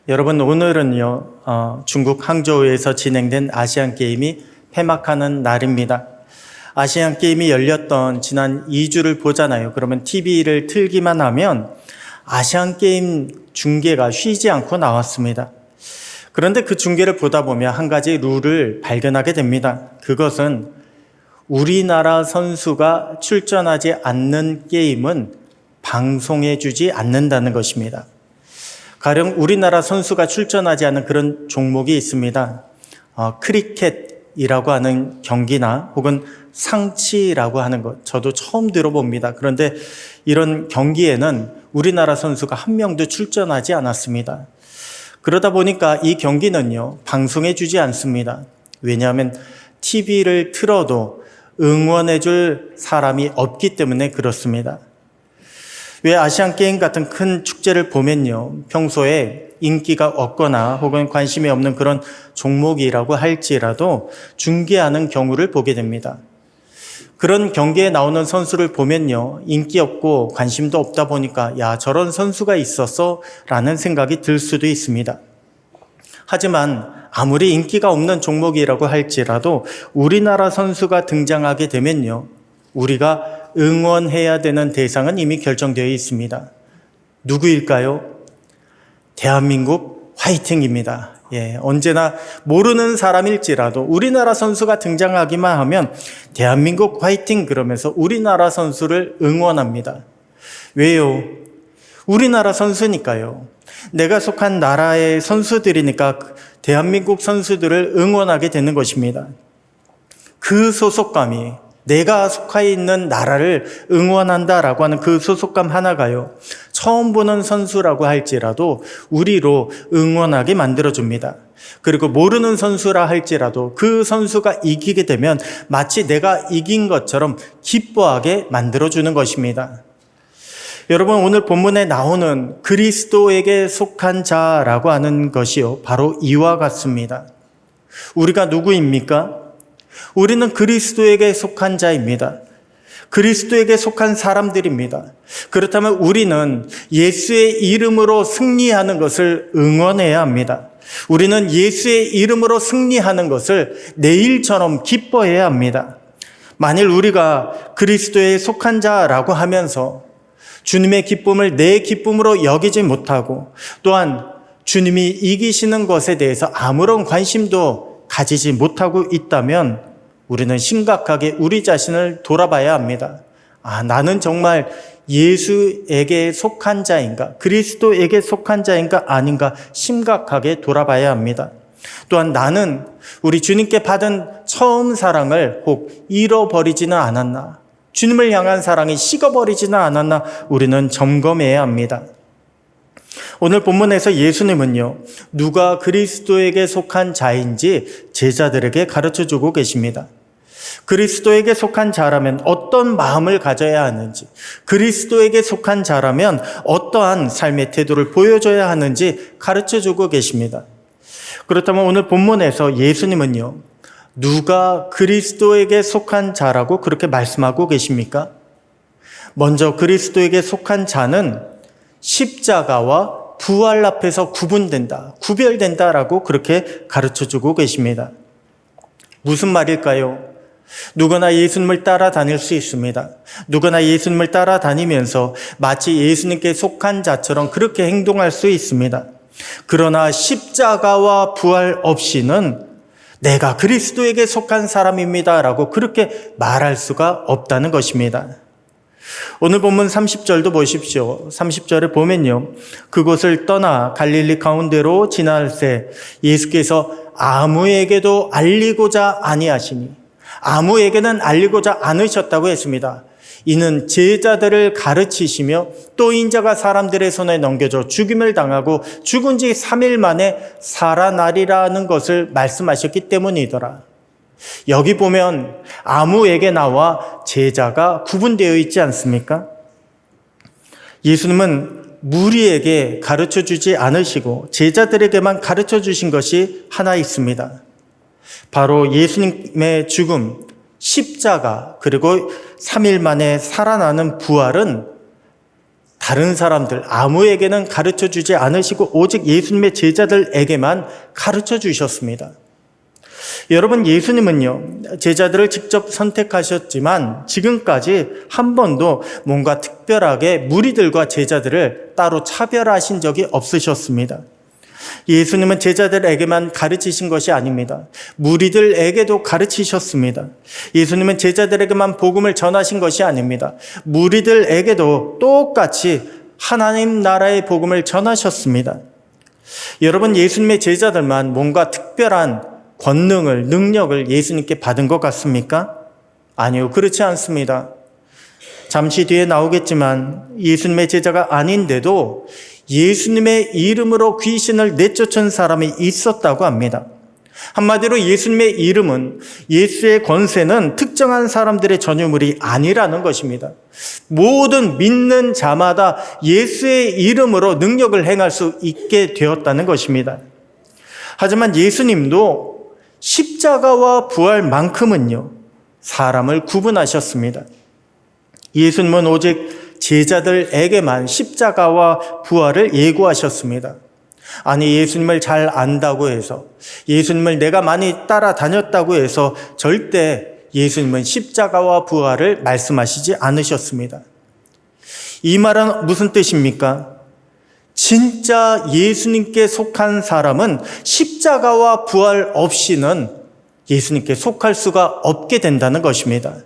여러분, 오늘은요, 중국 항저우에서 진행된 아시안 게임이 폐막하는 날입니다. 아시안 게임이 열렸던 지난 2주를 보잖아요. 그러면 TV를 틀기만 하면 아시안 게임 중계가 쉬지 않고 나왔습니다. 그런데 그 중계를 보다 보면 한 가지 룰을 발견하게 됩니다. 그것은 우리나라 선수가 출전하지 않는 게임은 방송해주지 않는다는 것입니다. 가령 우리나라 선수가 출전하지 않는 그런 종목이 있습니다. 크리켓이라고 하는 경기나 혹은 상치라고 하는 것, 저도 처음 들어봅니다. 그런데 이런 경기에는 우리나라 선수가 한 명도 출전하지 않았습니다. 그러다 보니까 이 경기는요, 방송해 주지 않습니다. 왜냐하면 TV를 틀어도 응원해 줄 사람이 없기 때문에 그렇습니다. 왜 아시안게임 같은 큰 축제를 보면요, 평소에 인기가 없거나 혹은 관심이 없는 그런 종목이라고 할지라도 중계하는 경우를 보게 됩니다. 그런 경기에 나오는 선수를 보면요, 인기 없고 관심도 없다 보니까 야, 저런 선수가 있었어? 라는 생각이 들 수도 있습니다. 하지만 아무리 인기가 없는 종목이라고 할지라도 우리나라 선수가 등장하게 되면요, 우리가 응원해야 되는 대상은 이미 결정되어 있습니다. 누구일까요? 대한민국 화이팅입니다. 언제나 모르는 사람일지라도 우리나라 선수가 등장하기만 하면 대한민국 화이팅 그러면서 우리나라 선수를 응원합니다. 왜요? 우리나라 선수니까요. 내가 속한 나라의 선수들이니까 대한민국 선수들을 응원하게 되는 것입니다. 그 소속감이, 내가 속해 있는 나라를 응원한다라고 하는 그 소속감 하나가요, 처음 보는 선수라고 할지라도 우리로 응원하게 만들어줍니다. 그리고 모르는 선수라 할지라도 그 선수가 이기게 되면 마치 내가 이긴 것처럼 기뻐하게 만들어주는 것입니다. 여러분, 오늘 본문에 나오는 그리스도에게 속한 자라고 하는 것이요, 바로 이와 같습니다. 우리가 누구입니까? 우리는 그리스도에게 속한 자입니다. 그리스도에게 속한 사람들입니다. 그렇다면 우리는 예수의 이름으로 승리하는 것을 응원해야 합니다. 우리는 예수의 이름으로 승리하는 것을 내일처럼 기뻐해야 합니다. 만일 우리가 그리스도에 속한 자라고 하면서 주님의 기쁨을 내 기쁨으로 여기지 못하고 또한 주님이 이기시는 것에 대해서 아무런 관심도 가지지 못하고 있다면 우리는 심각하게 우리 자신을 돌아봐야 합니다. 나는 정말 예수에게 속한 자인가, 그리스도에게 속한 자인가 아닌가 심각하게 돌아봐야 합니다. 또한 나는 우리 주님께 받은 처음 사랑을 혹 잃어버리지는 않았나, 주님을 향한 사랑이 식어버리지는 않았나 우리는 점검해야 합니다. 오늘 본문에서 예수님은요, 누가 그리스도에게 속한 자인지 제자들에게 가르쳐주고 계십니다. 그리스도에게 속한 자라면 어떤 마음을 가져야 하는지, 그리스도에게 속한 자라면 어떠한 삶의 태도를 보여줘야 하는지 가르쳐주고 계십니다. 그렇다면 오늘 본문에서 예수님은요, 누가 그리스도에게 속한 자라고 그렇게 말씀하고 계십니까? 먼저 그리스도에게 속한 자는 십자가와 부활 앞에서 구별된다라고 그렇게 가르쳐주고 계십니다. 무슨 말일까요? 누구나 예수님을 따라다닐 수 있습니다. 누구나 예수님을 따라다니면서 마치 예수님께 속한 자처럼 그렇게 행동할 수 있습니다. 그러나 십자가와 부활 없이는 내가 그리스도에게 속한 사람입니다라고 그렇게 말할 수가 없다는 것입니다. 오늘 본문 30절도 보십시오. 30절에 보면요, 그곳을 떠나 갈릴리 가운데로 지날새 예수께서 아무에게도 알리고자 아니하시니, 아무에게는 알리고자 않으셨다고 했습니다. 이는 제자들을 가르치시며 또 인자가 사람들의 손에 넘겨져 죽임을 당하고 죽은 지 3일 만에 살아나리라는 것을 말씀하셨기 때문이더라. 여기 보면 아무에게 나와 제자가 구분되어 있지 않습니까? 예수님은 무리에게 가르쳐 주지 않으시고 제자들에게만 가르쳐 주신 것이 하나 있습니다. 바로 예수님의 죽음, 십자가, 그리고 3일 만에 살아나는 부활은 다른 사람들 아무에게는 가르쳐 주지 않으시고 오직 예수님의 제자들에게만 가르쳐 주셨습니다. 여러분, 예수님은요, 제자들을 직접 선택하셨지만 지금까지 한 번도 뭔가 특별하게 무리들과 제자들을 따로 차별하신 적이 없으셨습니다. 예수님은 제자들에게만 가르치신 것이 아닙니다. 무리들에게도 가르치셨습니다. 예수님은 제자들에게만 복음을 전하신 것이 아닙니다. 무리들에게도 똑같이 하나님 나라의 복음을 전하셨습니다. 여러분, 예수님의 제자들만 뭔가 특별한 권능을, 능력을 예수님께 받은 것 같습니까? 아니요, 그렇지 않습니다. 잠시 뒤에 나오겠지만 예수님의 제자가 아닌데도 예수님의 이름으로 귀신을 내쫓은 사람이 있었다고 합니다. 한마디로 예수님의 이름은, 예수의 권세는 특정한 사람들의 전유물이 아니라는 것입니다. 모든 믿는 자마다 예수의 이름으로 능력을 행할 수 있게 되었다는 것입니다. 하지만 예수님도 십자가와 부활만큼은요, 사람을 구분하셨습니다. 예수님은 오직 제자들에게만 십자가와 부활을 예고하셨습니다. 아니, 예수님을 잘 안다고 해서, 예수님을 내가 많이 따라다녔다고 해서 절대 예수님은 십자가와 부활을 말씀하시지 않으셨습니다. 이 말은 무슨 뜻입니까? 진짜 예수님께 속한 사람은 십자가와 부활 없이는 예수님께 속할 수가 없게 된다는 것입니다.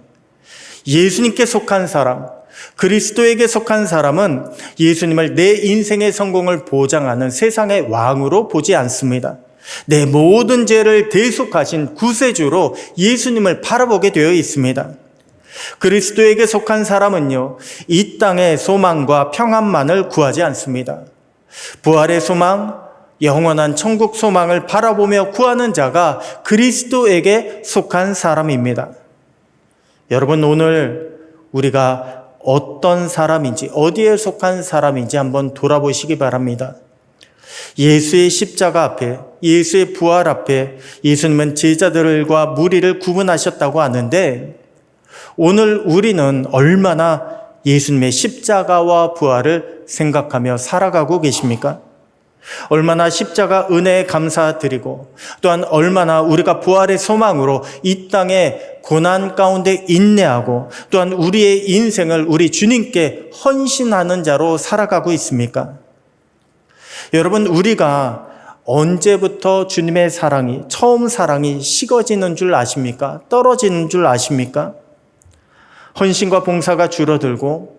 예수님께 속한 사람, 그리스도에게 속한 사람은 예수님을 내 인생의 성공을 보장하는 세상의 왕으로 보지 않습니다. 내 모든 죄를 대속하신 구세주로 예수님을 바라보게 되어 있습니다. 그리스도에게 속한 사람은요, 이 땅의 소망과 평안만을 구하지 않습니다. 부활의 소망, 영원한 천국 소망을 바라보며 구하는 자가 그리스도에게 속한 사람입니다. 여러분, 오늘 우리가 어떤 사람인지, 어디에 속한 사람인지 한번 돌아보시기 바랍니다. 예수의 십자가 앞에, 예수의 부활 앞에 예수님은 제자들과 무리를 구분하셨다고 하는데, 오늘 우리는 얼마나 예수님의 십자가와 부활을 생각하며 살아가고 계십니까? 얼마나 십자가 은혜에 감사드리고, 또한 얼마나 우리가 부활의 소망으로 이 땅의 고난 가운데 인내하고, 또한 우리의 인생을 우리 주님께 헌신하는 자로 살아가고 있습니까? 여러분, 우리가 언제부터 주님의 사랑이, 처음 사랑이 식어지는 줄 아십니까? 떨어지는 줄 아십니까? 헌신과 봉사가 줄어들고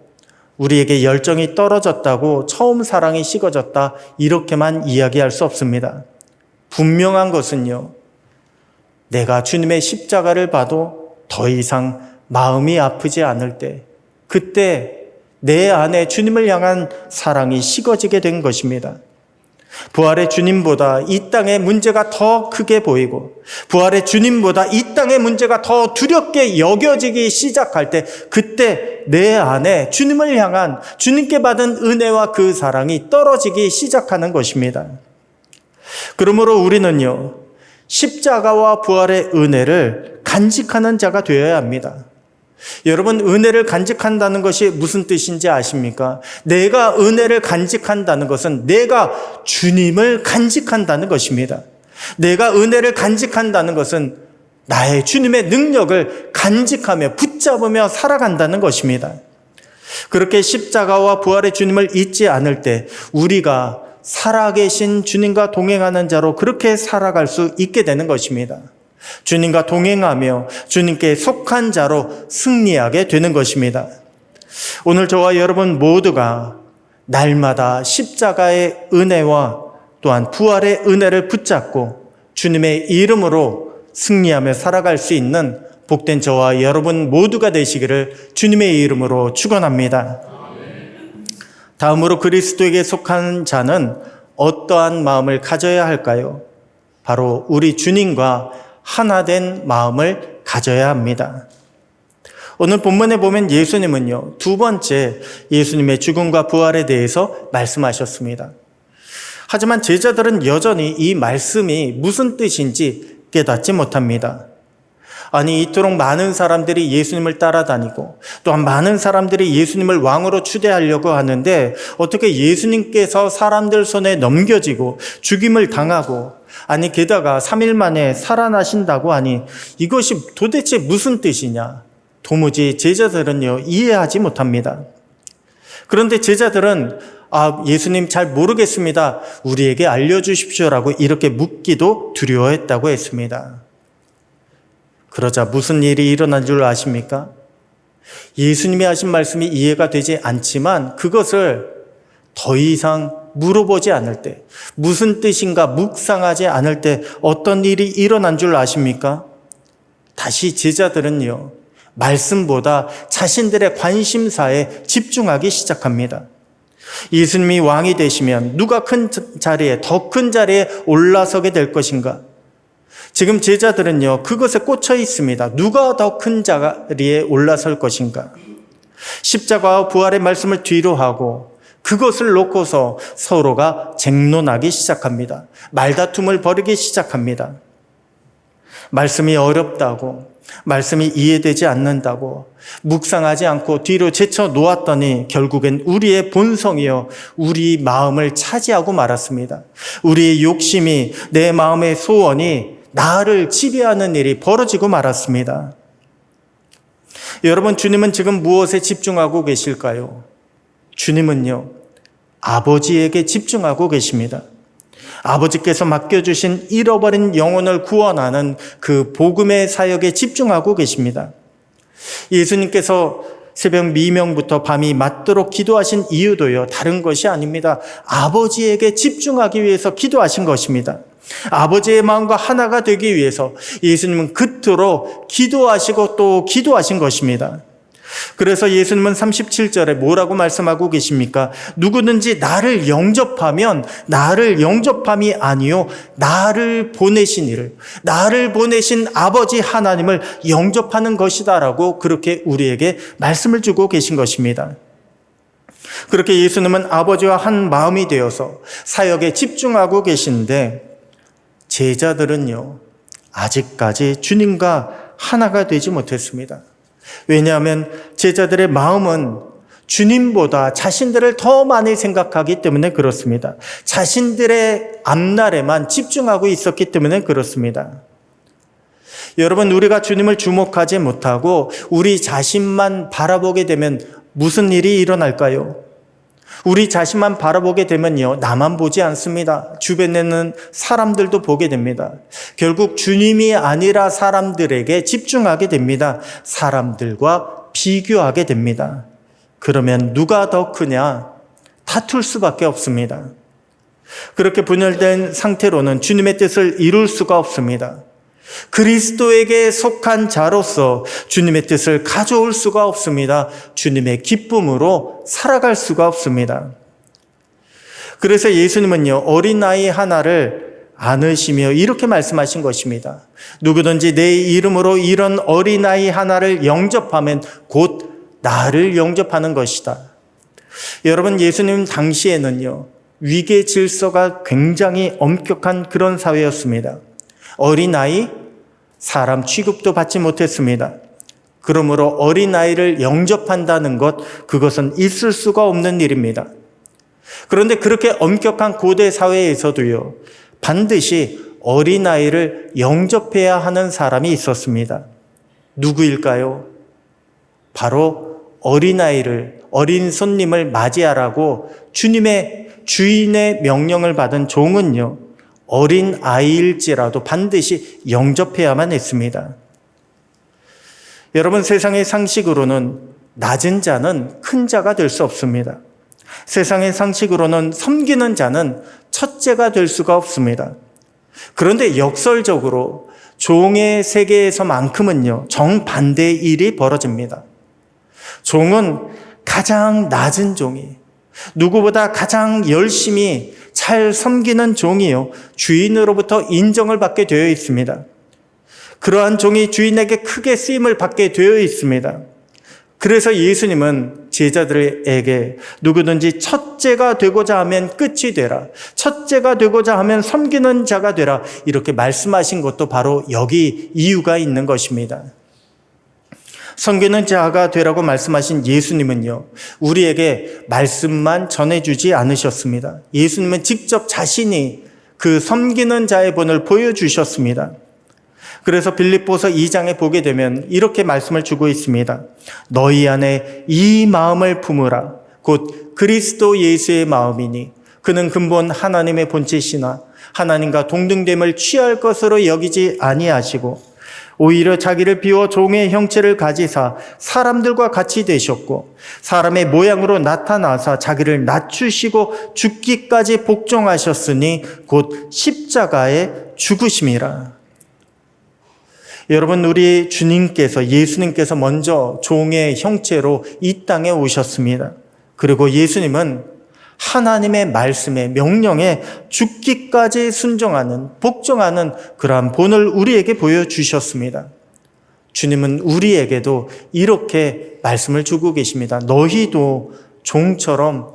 우리에게 열정이 떨어졌다고 처음 사랑이 식어졌다, 이렇게만 이야기할 수 없습니다. 분명한 것은요, 내가 주님의 십자가를 봐도 더 이상 마음이 아프지 않을 때, 그때 내 안에 주님을 향한 사랑이 식어지게 된 것입니다. 부활의 주님보다 이 땅의 문제가 더 크게 보이고, 부활의 주님보다 이 땅의 문제가 더 두렵게 여겨지기 시작할 때, 그때 내 안에 주님을 향한, 주님께 받은 은혜와 그 사랑이 떨어지기 시작하는 것입니다. 그러므로 우리는요, 십자가와 부활의 은혜를 간직하는 자가 되어야 합니다. 여러분, 은혜를 간직한다는 것이 무슨 뜻인지 아십니까? 내가 은혜를 간직한다는 것은 내가 주님을 간직한다는 것입니다. 내가 은혜를 간직한다는 것은 나의 주님의 능력을 간직하며 붙잡으며 살아간다는 것입니다. 그렇게 십자가와 부활의 주님을 잊지 않을 때 우리가 살아계신 주님과 동행하는 자로 그렇게 살아갈 수 있게 되는 것입니다. 주님과 동행하며 주님께 속한 자로 승리하게 되는 것입니다. 오늘 저와 여러분 모두가 날마다 십자가의 은혜와 또한 부활의 은혜를 붙잡고 주님의 이름으로 승리하며 살아갈 수 있는 복된 저와 여러분 모두가 되시기를 주님의 이름으로 축원합니다. 다음으로 그리스도에게 속한 자는 어떠한 마음을 가져야 할까요? 바로 우리 주님과 하나 된 마음을 가져야 합니다. 오늘 본문에 보면 예수님은요, 두 번째 예수님의 죽음과 부활에 대해서 말씀하셨습니다. 하지만 제자들은 여전히 이 말씀이 무슨 뜻인지 깨닫지 못합니다. 아니, 이토록 많은 사람들이 예수님을 따라다니고 또한 많은 사람들이 예수님을 왕으로 추대하려고 하는데 어떻게 예수님께서 사람들 손에 넘겨지고 죽임을 당하고, 아니 게다가 3일 만에 살아나신다고 하니 이것이 도대체 무슨 뜻이냐? 도무지 제자들은요 이해하지 못합니다. 그런데 제자들은 예수님 잘 모르겠습니다, 우리에게 알려주십시오라고 이렇게 묻기도 두려워했다고 했습니다. 그러자 무슨 일이 일어난 줄 아십니까? 예수님이 하신 말씀이 이해가 되지 않지만 그것을 더 이상 물어보지 않을 때, 무슨 뜻인가 묵상하지 않을 때 어떤 일이 일어난 줄 아십니까? 다시 제자들은요, 말씀보다 자신들의 관심사에 집중하기 시작합니다. 예수님이 왕이 되시면 누가 큰 자리에, 더 큰 자리에 올라서게 될 것인가? 지금 제자들은요, 그것에 꽂혀 있습니다. 누가 더 큰 자리에 올라설 것인가? 십자가와 부활의 말씀을 뒤로 하고 그것을 놓고서 서로가 쟁론하기 시작합니다. 말다툼을 벌이기 시작합니다. 말씀이 어렵다고, 말씀이 이해되지 않는다고 묵상하지 않고 뒤로 제쳐 놓았더니 결국엔 우리의 본성이요, 우리 마음을 차지하고 말았습니다. 우리의 욕심이, 내 마음의 소원이 나를 지배하는 일이 벌어지고 말았습니다. 여러분, 주님은 지금 무엇에 집중하고 계실까요? 주님은요, 아버지에게 집중하고 계십니다. 아버지께서 맡겨주신 잃어버린 영혼을 구원하는 그 복음의 사역에 집중하고 계십니다. 예수님께서 새벽 미명부터 밤이 맞도록 기도하신 이유도요, 다른 것이 아닙니다. 아버지에게 집중하기 위해서 기도하신 것입니다. 아버지의 마음과 하나가 되기 위해서 예수님은 그토록 기도하시고 또 기도하신 것입니다. 그래서 예수님은 37절에 뭐라고 말씀하고 계십니까? 누구든지 나를 영접하면 나를 영접함이 아니요 나를 보내신 이를, 나를 보내신 아버지 하나님을 영접하는 것이다 라고 그렇게 우리에게 말씀을 주고 계신 것입니다. 그렇게 예수님은 아버지와 한 마음이 되어서 사역에 집중하고 계신데 제자들은요 아직까지 주님과 하나가 되지 못했습니다. 왜냐하면 제자들의 마음은 주님보다 자신들을 더 많이 생각하기 때문에 그렇습니다. 자신들의 앞날에만 집중하고 있었기 때문에 그렇습니다. 여러분, 우리가 주님을 주목하지 못하고 우리 자신만 바라보게 되면 무슨 일이 일어날까요? 우리 자신만 바라보게 되면요, 나만 보지 않습니다. 주변에는 사람들도 보게 됩니다. 결국 주님이 아니라 사람들에게 집중하게 됩니다. 사람들과 비교하게 됩니다. 그러면 누가 더 크냐? 다툴 수밖에 없습니다. 그렇게 분열된 상태로는 주님의 뜻을 이룰 수가 없습니다. 그리스도에게 속한 자로서 주님의 뜻을 가져올 수가 없습니다. 주님의 기쁨으로 살아갈 수가 없습니다. 그래서 예수님은요, 어린아이 하나를 안으시며 이렇게 말씀하신 것입니다. 누구든지 내 이름으로 이런 어린아이 하나를 영접하면 곧 나를 영접하는 것이다. 여러분, 예수님 당시에는요, 위계 질서가 굉장히 엄격한 그런 사회였습니다. 어린아이, 사람 취급도 받지 못했습니다. 그러므로 어린아이를 영접한다는 것, 그것은 있을 수가 없는 일입니다. 그런데 그렇게 엄격한 고대 사회에서도요, 반드시 어린아이를 영접해야 하는 사람이 있었습니다. 누구일까요? 바로 어린아이를, 어린 손님을 맞이하라고 주인의 명령을 받은 종은요, 어린 아이일지라도 반드시 영접해야만 했습니다. 여러분, 세상의 상식으로는 낮은 자는 큰 자가 될 수 없습니다. 세상의 상식으로는 섬기는 자는 첫째가 될 수가 없습니다. 그런데 역설적으로 종의 세계에서만큼은요, 정반대의 일이 벌어집니다. 종은 가장 낮은 종이, 누구보다 가장 열심히 잘 섬기는 종이요, 주인으로부터 인정을 받게 되어 있습니다. 그러한 종이 주인에게 크게 쓰임을 받게 되어 있습니다. 그래서 예수님은 제자들에게 누구든지 첫째가 되고자 하면 끝이 되라. 첫째가 되고자 하면 섬기는 자가 되라. 이렇게 말씀하신 것도 바로 여기 이유가 있는 것입니다. 섬기는 자가 되라고 말씀하신 예수님은요, 우리에게 말씀만 전해주지 않으셨습니다. 예수님은 직접 자신이 그 섬기는 자의 본을 보여주셨습니다. 그래서 빌립보서 2장에 보게 되면 이렇게 말씀을 주고 있습니다. 너희 안에 이 마음을 품으라. 곧 그리스도 예수의 마음이니 그는 근본 하나님의 본체시나 하나님과 동등됨을 취할 것으로 여기지 아니하시고 오히려 자기를 비워 종의 형체를 가지사 사람들과 같이 되셨고 사람의 모양으로 나타나사 자기를 낮추시고 죽기까지 복종하셨으니 곧 십자가에 죽으심이라. 여러분, 우리 주님께서, 예수님께서 먼저 종의 형체로 이 땅에 오셨습니다. 그리고 예수님은 하나님의 말씀에, 명령에 죽기까지 순종하는, 복종하는 그러한 본을 우리에게 보여주셨습니다. 주님은 우리에게도 이렇게 말씀을 주고 계십니다. 너희도 종처럼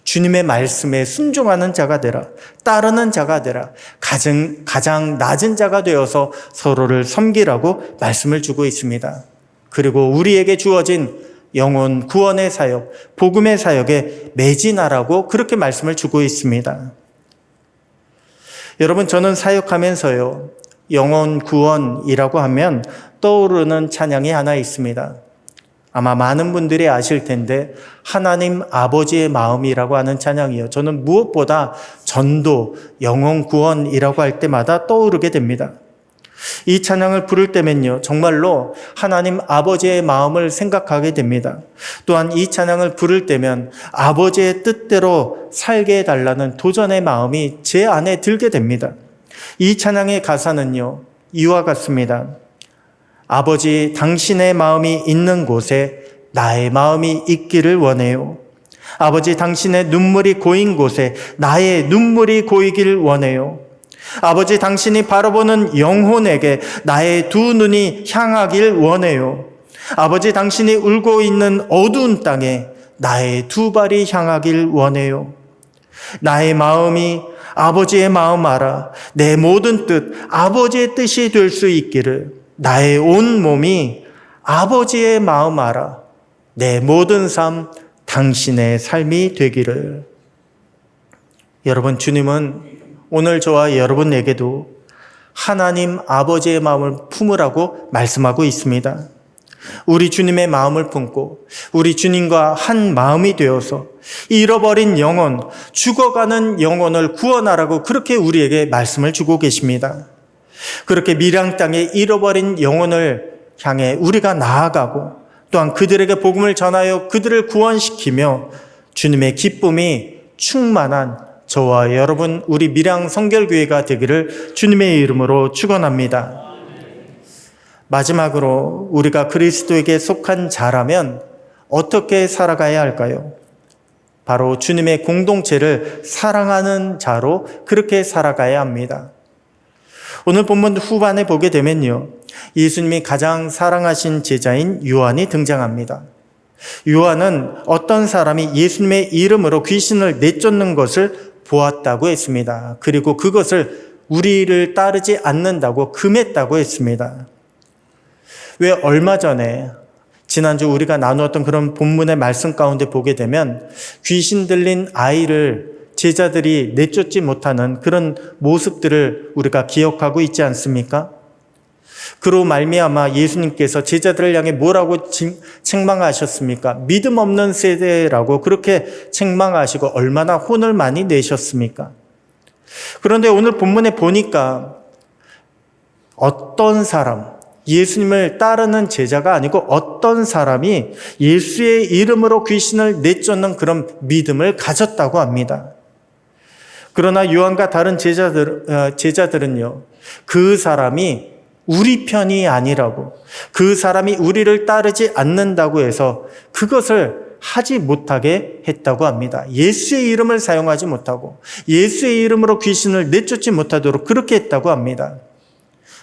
주님의 말씀에 순종하는 자가 되라. 따르는 자가 되라. 가장 낮은 자가 되어서 서로를 섬기라고 말씀을 주고 있습니다. 그리고 우리에게 주어진 영혼 구원의 사역, 복음의 사역에 매진하라고 그렇게 말씀을 주고 있습니다. 여러분, 저는 사역하면서요, 영혼 구원이라고 하면 떠오르는 찬양이 하나 있습니다. 아마 많은 분들이 아실 텐데 하나님 아버지의 마음이라고 하는 찬양이요. 저는 무엇보다 전도, 영혼 구원이라고 할 때마다 떠오르게 됩니다. 이 찬양을 부를 때면요, 정말로 하나님 아버지의 마음을 생각하게 됩니다. 또한 이 찬양을 부를 때면 아버지의 뜻대로 살게 해달라는 도전의 마음이 제 안에 들게 됩니다. 이 찬양의 가사는요, 이와 같습니다. 아버지, 당신의 마음이 있는 곳에 나의 마음이 있기를 원해요. 아버지, 당신의 눈물이 고인 곳에 나의 눈물이 고이길 원해요. 아버지, 당신이 바라보는 영혼에게 나의 두 눈이 향하길 원해요. 아버지, 당신이 울고 있는 어두운 땅에 나의 두 발이 향하길 원해요. 나의 마음이 아버지의 마음 알아 내 모든 뜻, 아버지의 뜻이 될 수 있기를. 나의 온 몸이 아버지의 마음 알아 내 모든 삶, 당신의 삶이 되기를. 여러분, 주님은 오늘 저와 여러분에게도 하나님 아버지의 마음을 품으라고 말씀하고 있습니다. 우리 주님의 마음을 품고 우리 주님과 한 마음이 되어서 잃어버린 영혼, 죽어가는 영혼을 구원하라고 그렇게 우리에게 말씀을 주고 계십니다. 그렇게 미량 땅에 잃어버린 영혼을 향해 우리가 나아가고 또한 그들에게 복음을 전하여 그들을 구원시키며 주님의 기쁨이 충만한 저와 여러분, 우리 밀양 성결교회가 되기를 주님의 이름으로 축원합니다. 마지막으로 우리가 그리스도에게 속한 자라면 어떻게 살아가야 할까요? 바로 주님의 공동체를 사랑하는 자로 그렇게 살아가야 합니다. 오늘 본문 후반에 보게 되면요, 예수님이 가장 사랑하신 제자인 요한이 등장합니다. 요한은 어떤 사람이 예수님의 이름으로 귀신을 내쫓는 것을 보았다고 했습니다. 그리고 그것을 우리를 따르지 않는다고 금했다고 했습니다. 왜 얼마 전에 지난주 우리가 나누었던 그런 본문의 말씀 가운데 보게 되면 귀신 들린 아이를 제자들이 내쫓지 못하는 그런 모습들을 우리가 기억하고 있지 않습니까? 그로 말미암아 예수님께서 제자들을 향해 뭐라고 책망하셨습니까? 믿음 없는 세대라고 그렇게 책망하시고 얼마나 혼을 많이 내셨습니까? 그런데 오늘 본문에 보니까 어떤 사람, 예수님을 따르는 제자가 아니고 어떤 사람이 예수의 이름으로 귀신을 내쫓는 그런 믿음을 가졌다고 합니다. 그러나 요한과 다른 제자들은요, 그 사람이 우리 편이 아니라고, 그 사람이 우리를 따르지 않는다고 해서 그것을 하지 못하게 했다고 합니다. 예수의 이름을 사용하지 못하고 예수의 이름으로 귀신을 내쫓지 못하도록 그렇게 했다고 합니다.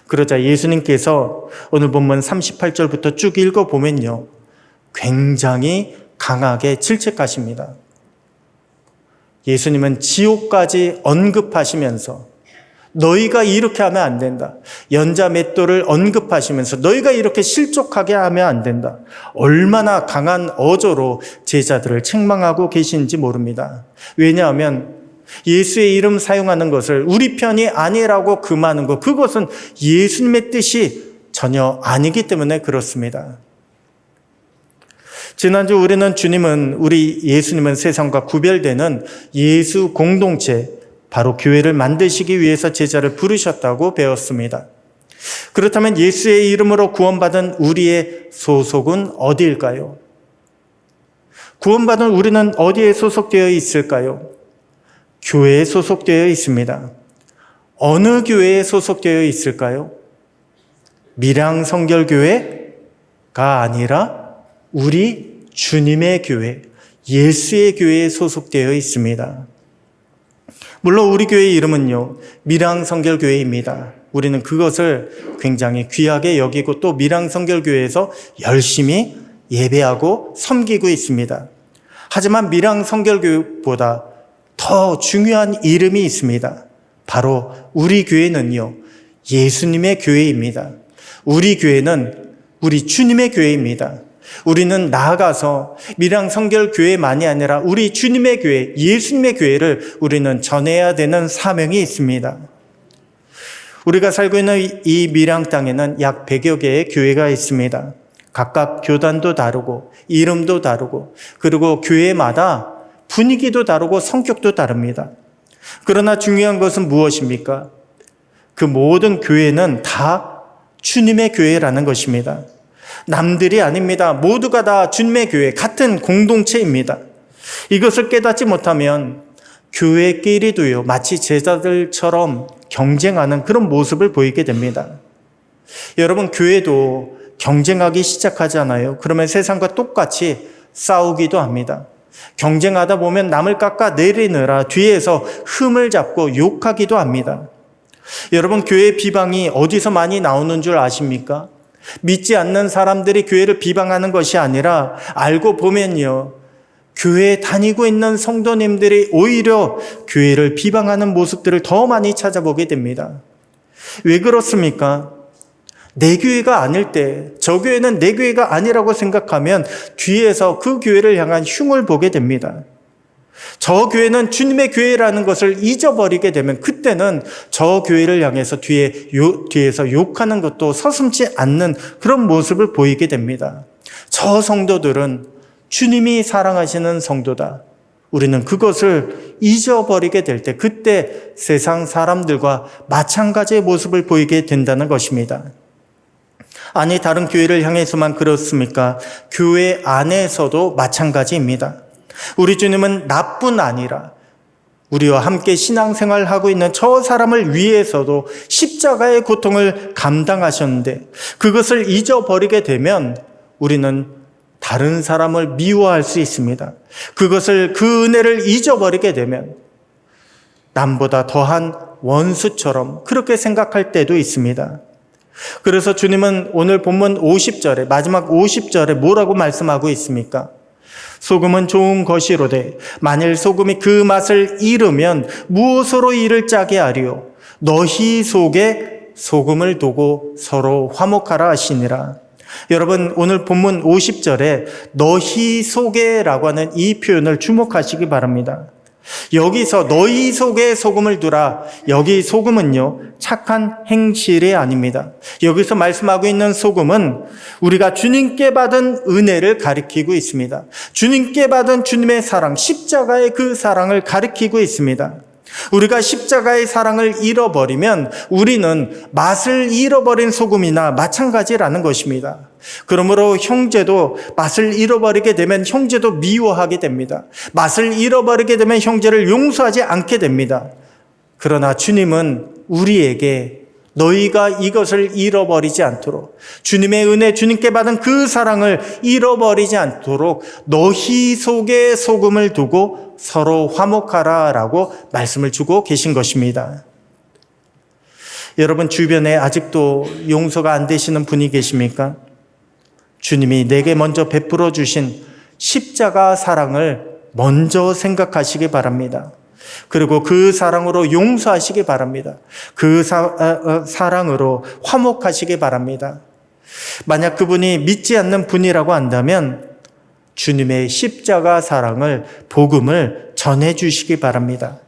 그러자 예수님께서 오늘 본문 38절부터 쭉 읽어보면요, 굉장히 강하게 질책하십니다. 예수님은 지옥까지 언급하시면서 너희가 이렇게 하면 안 된다. 연자 맷돌을 언급하시면서 너희가 이렇게 실족하게 하면 안 된다. 얼마나 강한 어조로 제자들을 책망하고 계신지 모릅니다. 왜냐하면 예수의 이름 사용하는 것을 우리 편이 아니라고 금하는 것, 그것은 예수님의 뜻이 전혀 아니기 때문에 그렇습니다. 지난주 우리 예수님은 세상과 구별되는 예수 공동체, 바로 교회를 만드시기 위해서 제자를 부르셨다고 배웠습니다. 그렇다면 예수의 이름으로 구원받은 우리의 소속은 어디일까요? 구원받은 우리는 어디에 소속되어 있을까요? 교회에 소속되어 있습니다. 어느 교회에 소속되어 있을까요? 밀양성결교회가 아니라 우리 주님의 교회, 예수의 교회에 소속되어 있습니다. 물론 우리 교회의 이름은요, 밀양성결교회입니다. 우리는 그것을 굉장히 귀하게 여기고 또 밀양성결교회에서 열심히 예배하고 섬기고 있습니다. 하지만 밀양성결교회보다 더 중요한 이름이 있습니다. 바로 우리 교회는요, 예수님의 교회입니다. 우리 교회는 우리 주님의 교회입니다. 우리는 나아가서 밀양성결교회만이 아니라 우리 주님의 교회, 예수님의 교회를 우리는 전해야 되는 사명이 있습니다. 우리가 살고 있는 이 밀양 땅에는 약 100여 개의 교회가 있습니다. 각각 교단도 다르고 이름도 다르고 그리고 교회마다 분위기도 다르고 성격도 다릅니다. 그러나 중요한 것은 무엇입니까? 그 모든 교회는 다 주님의 교회라는 것입니다. 남들이 아닙니다. 모두가 다 주님의 교회, 같은 공동체입니다. 이것을 깨닫지 못하면 교회끼리도요, 마치 제자들처럼 경쟁하는 그런 모습을 보이게 됩니다. 여러분, 교회도 경쟁하기 시작하잖아요. 그러면 세상과 똑같이 싸우기도 합니다. 경쟁하다 보면 남을 깎아내리느라 뒤에서 흠을 잡고 욕하기도 합니다. 여러분, 교회 비방이 어디서 많이 나오는 줄 아십니까? 믿지 않는 사람들이 교회를 비방하는 것이 아니라 알고 보면요, 교회에 다니고 있는 성도님들이 오히려 교회를 비방하는 모습들을 더 많이 찾아보게 됩니다. 왜 그렇습니까? 내 교회가 아닐 때, 저 교회는 내 교회가 아니라고 생각하면 뒤에서 그 교회를 향한 흉을 보게 됩니다. 저 교회는 주님의 교회라는 것을 잊어버리게 되면 그때는 저 교회를 향해서 뒤에서 욕하는 것도 서슴지 않는 그런 모습을 보이게 됩니다. 저 성도들은 주님이 사랑하시는 성도다. 우리는 그것을 잊어버리게 될 때 그때 세상 사람들과 마찬가지의 모습을 보이게 된다는 것입니다. 아니, 다른 교회를 향해서만 그렇습니까? 교회 안에서도 마찬가지입니다. 우리 주님은 나뿐 아니라 우리와 함께 신앙생활하고 있는 저 사람을 위해서도 십자가의 고통을 감당하셨는데 그것을 잊어버리게 되면 우리는 다른 사람을 미워할 수 있습니다. 그 은혜를 잊어버리게 되면 남보다 더한 원수처럼 그렇게 생각할 때도 있습니다. 그래서 주님은 오늘 본문 50절에, 마지막 50절에 뭐라고 말씀하고 있습니까? 소금은 좋은 것이로되 만일 소금이 그 맛을 잃으면 무엇으로 이를 짜게 하리요? 너희 속에 소금을 두고 서로 화목하라 하시니라. 여러분, 오늘 본문 50절에 너희 속에라고 하는 이 표현을 주목하시기 바랍니다. 여기서 너희 속에 소금을 두라. 여기 소금은요, 착한 행실이 아닙니다. 여기서 말씀하고 있는 소금은 우리가 주님께 받은 은혜를 가리키고 있습니다. 주님께 받은 주님의 사랑, 십자가의 그 사랑을 가리키고 있습니다. 우리가 십자가의 사랑을 잃어버리면 우리는 맛을 잃어버린 소금이나 마찬가지라는 것입니다. 그러므로 형제도 맛을 잃어버리게 되면 형제도 미워하게 됩니다. 맛을 잃어버리게 되면 형제를 용서하지 않게 됩니다. 그러나 주님은 우리에게 너희가 이것을 잃어버리지 않도록, 주님의 은혜, 주님께 받은 그 사랑을 잃어버리지 않도록 너희 속에 소금을 두고 서로 화목하라 라고 말씀을 주고 계신 것입니다. 여러분, 주변에 아직도 용서가 안 되시는 분이 계십니까? 주님이 내게 먼저 베풀어 주신 십자가 사랑을 먼저 생각하시기 바랍니다. 그리고 그 사랑으로 용서하시기 바랍니다. 그 사랑으로 화목하시기 바랍니다. 만약 그분이 믿지 않는 분이라고 한다면 주님의 십자가 사랑을, 복음을 전해주시기 바랍니다.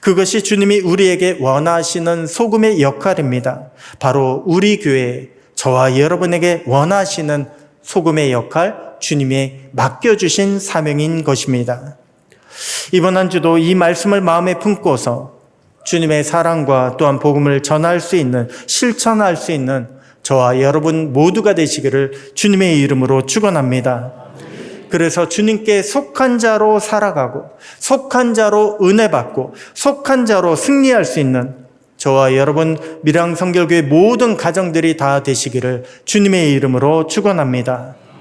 그것이 주님이 우리에게 원하시는 소금의 역할입니다. 바로 우리 교회, 저와 여러분에게 원하시는 소금의 역할, 주님이 맡겨주신 사명인 것입니다. 이번 한 주도 이 말씀을 마음에 품고서 주님의 사랑과 또한 복음을 전할 수 있는, 실천할 수 있는 저와 여러분 모두가 되시기를 주님의 이름으로 축원합니다. 그래서 주님께 속한 자로 살아가고, 속한 자로 은혜 받고, 속한 자로 승리할 수 있는 저와 여러분 밀양 성결교회 모든 가정들이 다 되시기를 주님의 이름으로 축원합니다.